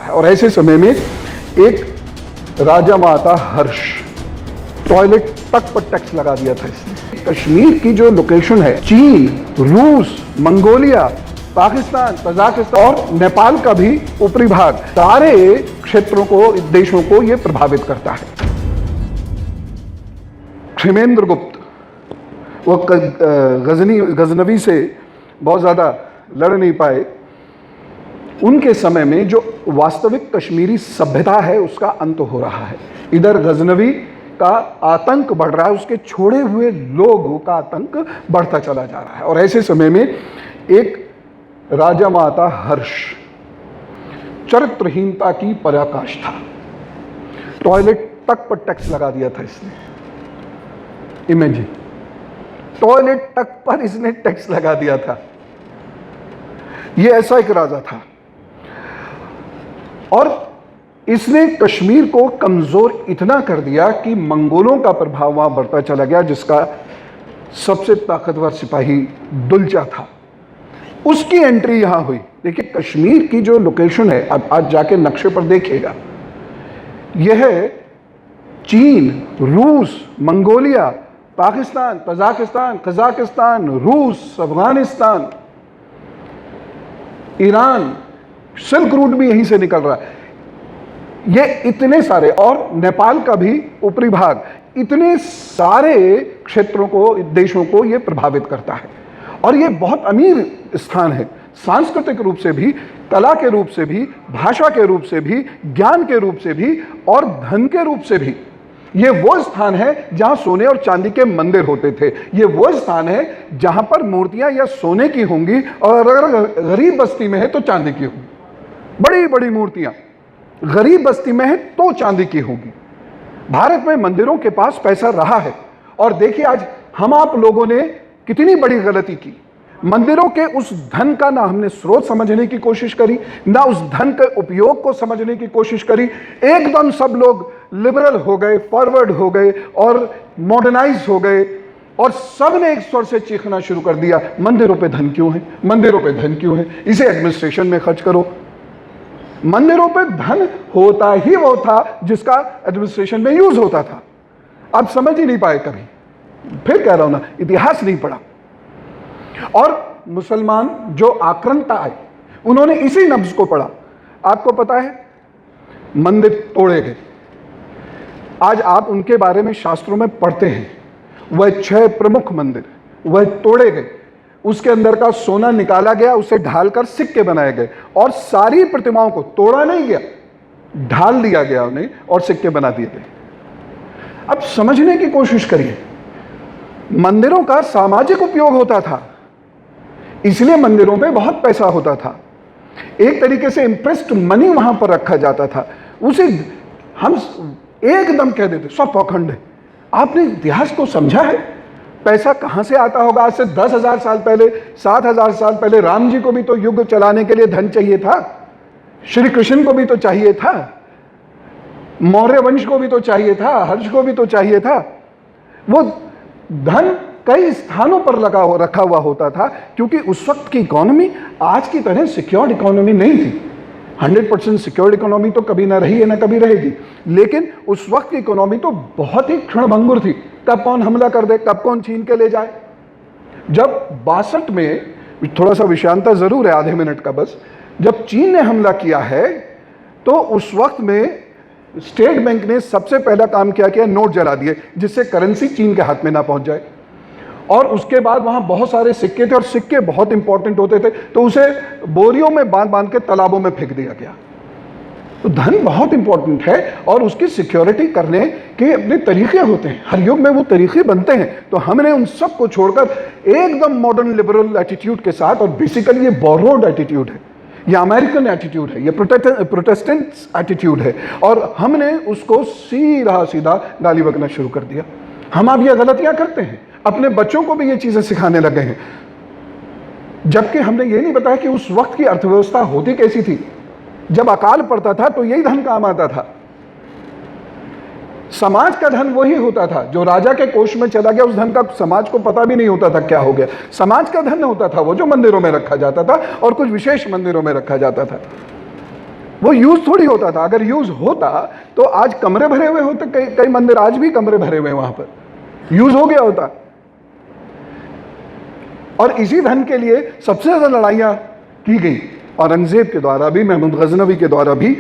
है। और ऐसे समय में एक राजा माता हर्ष टॉयलेट तक पर टैक्स लगा दिया था इसने। कश्मीर की जो लोकेशन है, चीन, रूस, मंगोलिया, पाकिस्तान, कजाकिस्तान और नेपाल का भी ऊपरी भाग, सारे क्षेत्रों को, देशों को यह प्रभावित करता है। क्षेमेंद्र गुप्त वो गजनवी से बहुत ज्यादा लड़ नहीं पाए। उनके समय में जो वास्तविक कश्मीरी सभ्यता है उसका अंत हो रहा है। इधर गजनवी का आतंक बढ़ रहा है, उसके छोड़े हुए लोगों का आतंक बढ़ता चला जा रहा है। और ऐसे समय में एक राजा माता हर्ष, चरित्रहीनता की पराकाष्ठा, टॉयलेट तक पर टैक्स लगा दिया था इसने। इमेजिन, टॉयलेट तक पर इसने टैक्स लगा दिया था। यह ऐसा एक राजा था और इसने कश्मीर को कमजोर इतना कर दिया कि मंगोलों का प्रभाव वहां बढ़ता चला गया, जिसका सबसे ताकतवर सिपाही दुलचा था। उसकी एंट्री यहां हुई। देखिए, कश्मीर की जो लोकेशन है, अब आज जाके नक्शे पर देखिएगा, यह चीन, रूस, मंगोलिया, पाकिस्तान, कजाकिस्तान, रूस, अफगानिस्तान, ईरान, सिल्क रूट भी यहीं से निकल रहा है। ये इतने सारे, और नेपाल का भी ऊपरी भाग, इतने सारे क्षेत्रों को, देशों को यह प्रभावित करता है। और ये बहुत अमीर स्थान है, सांस्कृतिक रूप से भी, कला के रूप से भी, भाषा के रूप से भी, ज्ञान के रूप से भी और धन के रूप से भी। ये वो स्थान है जहां सोने और चांदी के मंदिर होते थे। ये वो स्थान है जहां पर मूर्तियां या सोने की होंगी, और अगर गरीब बस्ती में है तो चांदी की होंगी। बड़ी बड़ी मूर्तियां गरीब बस्ती में है तो चांदी की होगी। भारत में मंदिरों के पास पैसा रहा है। और देखिए, आज हम आप लोगों ने कितनी बड़ी गलती की। मंदिरों के उस धन का ना हमने स्रोत समझने की कोशिश करी, ना उस धन के उपयोग को समझने की कोशिश करी। एकदम सब लोग लिबरल हो गए, फॉरवर्ड हो गए और मॉडर्नाइज हो गए, और सब ने एक स्वर से चीखना शुरू कर दिया, मंदिरों पे धन क्यों है, मंदिरों पे धन क्यों है, इसे एडमिनिस्ट्रेशन में खर्च करो। मंदिरों पे धन होता ही वो था जिसका एडमिनिस्ट्रेशन में यूज होता था। आप समझ ही नहीं पाए कभी। फिर कह रहा हूं ना, इतिहास नहीं पढ़ा। और मुसलमान जो आक्रांता आए, उन्होंने इसी नब्ज को पढ़ा। आपको पता है, मंदिर तोड़े गए। आज आप उनके बारे में शास्त्रों में पढ़ते हैं। वह 6 प्रमुख मंदिर वह तोड़े गए, उसके अंदर का सोना निकाला गया, उसे ढालकर सिक्के बनाए गए, और सारी प्रतिमाओं को तोड़ा नहीं गया, ढाल दिया गया उन्हें और सिक्के बना दिए गए। अब समझने की कोशिश करिए, मंदिरों का सामाजिक उपयोग होता था, इसलिए मंदिरों पे बहुत पैसा होता था। एक तरीके से इंप्रेस्ड मनी वहां पर रखा जाता था। उसे हम एकदम कह देते सब पाखंड है। आपने इतिहास को समझा है? पैसा कहां से आता होगा? आज से 10,000 साल पहले, 7,000 साल पहले राम जी को भी तो युग चलाने के लिए धन चाहिए था, श्री कृष्ण को भी तो चाहिए था, मौर्य वंश को भी तो चाहिए था, हर्ष को भी तो चाहिए था। वो धन कई स्थानों पर रखा हुआ होता था, क्योंकि उस वक्त की इकोनॉमी आज की तरह सिक्योर्ड इकोनॉमी नहीं थी। 100% सिक्योर्ड इकोनॉमी तो कभी ना रही है ना कभी रहेगी, लेकिन उस वक्त की इकोनॉमी तो बहुत ही क्षणभंगुर थी। कब कौन हमला कर दे, कब कौन छीन के ले जाए। जब 62 में, थोड़ा सा विषयांतर जरूर है, आधे मिनट का बस, जब चीन ने हमला किया है तो उस वक्त में स्टेट बैंक ने सबसे पहला काम क्या किया, नोट जला दिए, जिससे करेंसी चीन के हाथ में ना पहुंच जाए। और उसके बाद वहां बहुत सारे सिक्के थे, और सिक्के बहुत इंपॉर्टेंट होते थे, तो उसे बोरियों में बांध बांध के तालाबों में फेंक दिया गया। तो धन बहुत इंपॉर्टेंट है, और उसकी सिक्योरिटी करने के अपने तरीके होते हैं। हर युग में वो तरीके बनते हैं। तो हमने उन सब को छोड़कर एकदम मॉडर्न लिबरल एटीट्यूड के साथ, और बेसिकली ये बोरोड एटीट्यूड है, ये अमेरिकन एटीट्यूड है, ये प्रोटेस्टेंट एटीट्यूड है, और हमने उसको सीधा सीधा गाली बकना शुरू कर दिया। हम अब ये गलतियां करते हैं, अपने बच्चों को भी ये चीजें सिखाने लगे हैं, जबकि हमने ये नहीं बताया कि उस वक्त की अर्थव्यवस्था होती कैसी थी। जब अकाल पड़ता था तो यही धन काम आता था। समाज का धन वही होता था जो राजा के कोष में चला गया। उस धन का समाज को पता भी नहीं होता था क्या हो गया। समाज का धन होता था वो जो मंदिरों में रखा जाता था, और कुछ विशेष मंदिरों में रखा जाता था। वो यूज थोड़ी होता था। अगर यूज होता तो आज कमरे भरे हुए होते, कई मंदिर आज भी कमरे भरे हुए हैं वहां पर, यूज हो गया होता। और इसी धन के लिए सबसे ज्यादा लड़ाइयां की गई औरंगजेब के द्वारा भी, महमूद गजनवी के द्वारा भी।